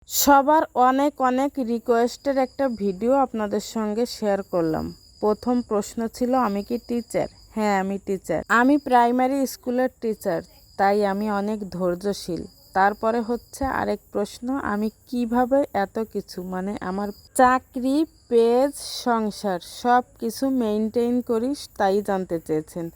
সবার অনেক অনেক রিকোয়েস্টের একটা ভিডিও আপনাদের সঙ্গে শেয়ার করলাম। প্রথম প্রশ্ন ছিল, আমি কি টিচার? হ্যাঁ, আমি টিচার। আমি প্রাইমারি স্কুলের টিচার, তাই আমি অনেক ধৈর্যশীল। তারপরে হচ্ছে আরেক প্রশ্ন, আমি কিভাবে এত কিছু আমার চাকরি, পেজ, সংসার সব কিছু মেনটেন করি, তাই জানতে চেয়েছেন।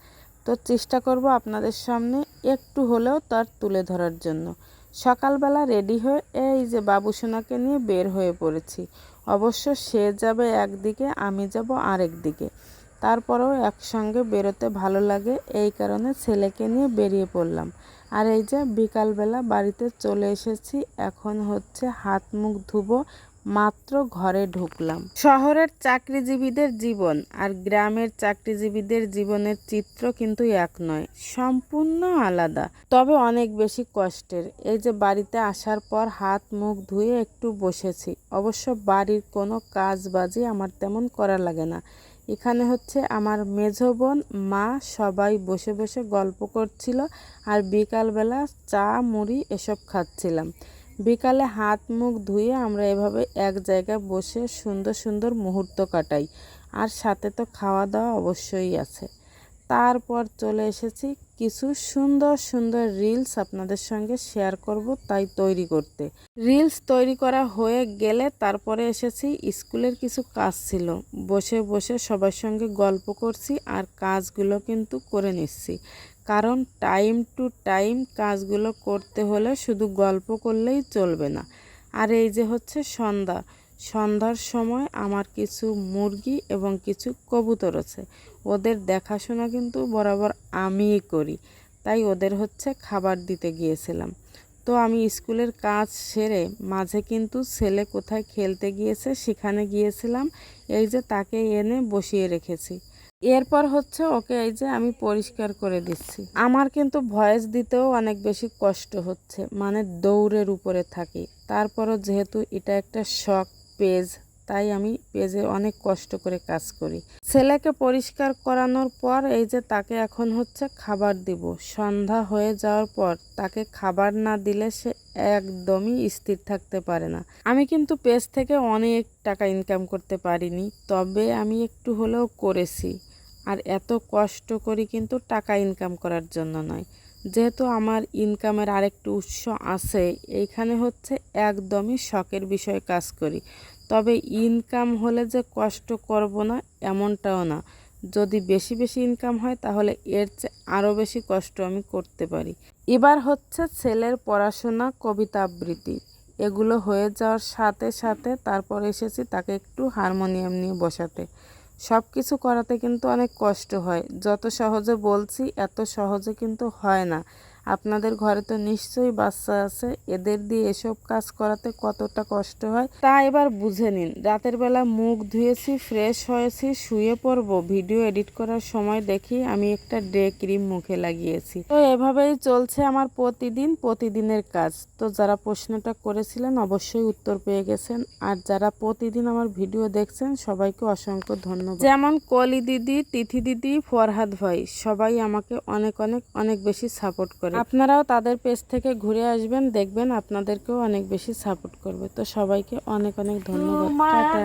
তো চেষ্টা করব আপনাদের সামনে একটু হলেও তার তুলে ধরার জন্য। সকালবেলা রেডি হয়ে এই যে বাবুসোনাকে নিয়ে বের হয়ে পড়েছি। অবশ্য সে যাবে একদিকে, আমি যাব আরেক দিকে। তারপরেও একসঙ্গে বেরোতে ভালো লাগে, এই কারণে ছেলেকে নিয়ে বেরিয়ে পড়লাম। আর এই যে বিকালবেলা বাড়িতে চলে এসেছি। এখন হচ্ছে হাত মুখ ধুবো, মাত্র ঘরে ঢুকলাম। শহরের চাকরিজীবীদের জীবন আর গ্রামের চাকরিজীবীদের জীবনের চিত্র কিন্তু এক নয়, সম্পূর্ণ আলাদা, তবে অনেক বেশি কষ্টের। এই যে বাড়িতে আসার পর হাত মুখ ধুয়ে একটু বসেছি। অবশ্য বাড়ির কোনো কাজ বাজি আমার তেমন করা লাগে না। এখানে হচ্ছে আমার মেঝো বোন, মা সবাই বসে বসে গল্প করছিল আর বিকালবেলা চা মুড়ি এসব খাচ্ছিলাম। বিকালে হাত মুখ ধুয়ে আমরা এভাবে এক জায়গায় বসে সুন্দর সুন্দর মুহূর্ত কাটাই, আর সাথে তো খাওয়া দাওয়া অবশ্যই আছে। তারপর চলে এসেছি কিছু সুন্দর সুন্দর রিলস আপনাদের সঙ্গে শেয়ার করব, তাই তৈরি করতে। রিলস তৈরি করা হয়ে গেলে তারপরে এসেছি, স্কুলের কিছু কাজ ছিল, বসে বসে সবার সঙ্গে গল্প করছি আর কাজগুলো কিন্তু করে নিচ্ছি। কারণ টাইম টু টাইম কাজগুলো করতে হলে শুধু গল্প করলেই চলবে না। আর এই যে হচ্ছে সন্ধ্যার সময় আমার কিছু মুরগি এবং কিছু কবুতর আছে, ওদের দেখাশোনা কিন্তু বরাবর আমিই করি, তাই ওদের হচ্ছে খাবার দিতে গিয়েছিলাম। তো আমি স্কুলের কাজ সেরে মাঝে কিন্তু ছেলে কোথায় খেলতে গিয়েছে সেখানে গিয়েছিলাম, এই যে তাকে এনে বসিয়ে রেখেছি। এরপর হচ্ছে ওকে এই যে আমি পরিষ্কার করে দিচ্ছি। আমার কিন্তু ভয়েস দিতেও অনেক বেশি কষ্ট হচ্ছে, দৌড়ের উপরে থাকি। তারপরও যেহেতু এটা একটা শখ পেজ, তাই আমি পেজে অনেক কষ্ট করে কাজ করি। ছেলেকে পরিষ্কার করানোর পর এই যে তাকে এখন হচ্ছে খাবার দিব। সন্ধ্যা হয়ে যাওয়ার পর তাকে খাবার না দিলে সে একদমই স্থির থাকতে পারে না। আমি কিন্তু পেজ থেকে অনেক টাকা ইনকাম করতে পারিনি, তবে আমি একটু হলেও করেছি। আর এত কষ্ট করি কিন্তু টাকা ইনকাম করার জন্য নয়, যেহেতু আমার ইনকামের আরেকটু উৎস আছে। এইখানে হচ্ছে একদমই শখের বিষয়ে কাজ করি, তবে ইনকাম হলে যে কষ্ট করব না এমনটাও না। যদি বেশি বেশি ইনকাম হয় তাহলে এর চেয়ে আরও বেশি কষ্ট আমি করতে পারি। এবার হচ্ছে ছেলের পড়াশোনা, কবিতা আবৃত্তি এগুলো হয়ে যাওয়ার সাথে সাথে তারপর এসেছি তাকে একটু হারমোনিয়াম নিয়ে বসাতে। সব কিছু করাতে কিন্তু অনেক কষ্ট হয়, যত সহজে বলছি এত সহজে কিন্তু হয় না। আপনাদের ঘরে তো নিশ্চয়ই বাচ্চা আছে, এদের দিয়ে এসব কাজ করাতে কতটা কষ্ট হয় তা এবার বুঝে নিন। রাতের বেলা মুখ ধুয়েছি, ফ্রেশ হয়েছি, শুয়ে পড়ব। ভিডিও এডিট করার সময় দেখি আমি একটা ডে ক্রিম মুখে লাগিয়েছি। তো এভাবেই চলছে আমার প্রতিদিনের কাজ। তো যারা প্রশ্নটা করেছিলেন অবশ্যই উত্তর পেয়ে গেছেন, আর যারা প্রতিদিন আমার ভিডিও দেখছেন সবাইকে অসংখ্য ধন্যবাদ। যেমন কলি দিদি, তিথি দিদি, ফরহাদ ভাই সবাই আমাকে অনেক অনেক অনেক বেশি সাপোর্ট করে। আপনারাও তাদের পেজ থেকে ঘুরে আসবেন, দেখবেন আপনাদেরকেও অনেক বেশি সাপোর্ট করবে। তো সবাইকে অনেক অনেক ধন্যবাদ। টাটা।